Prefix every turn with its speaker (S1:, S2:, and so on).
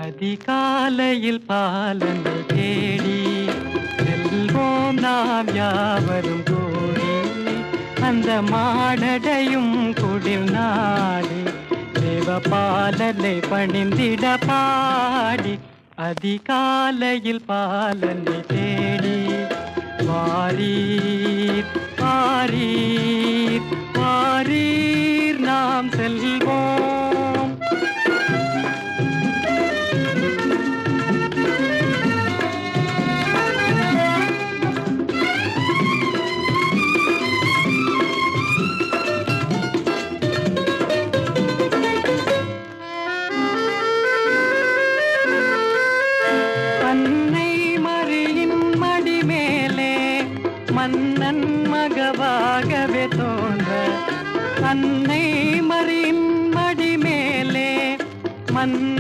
S1: அதிகாலையில் பாலனை தேடி செல்வோம் நாம் யாவரும் கூடி, அந்த மாடடையும் குடில் நாடி தேவபாலனை பணிந்திட பாடி. அதிகாலையில் பாலனை தேடி வாரீர் வாரீர் வாரீர் நாம் செல்வோம். அன்னை மரியின் மடி மேலே மன்னன் மகவாகவே தோன்ற, அன்னை மரியின் மடி மேலே மன்னன்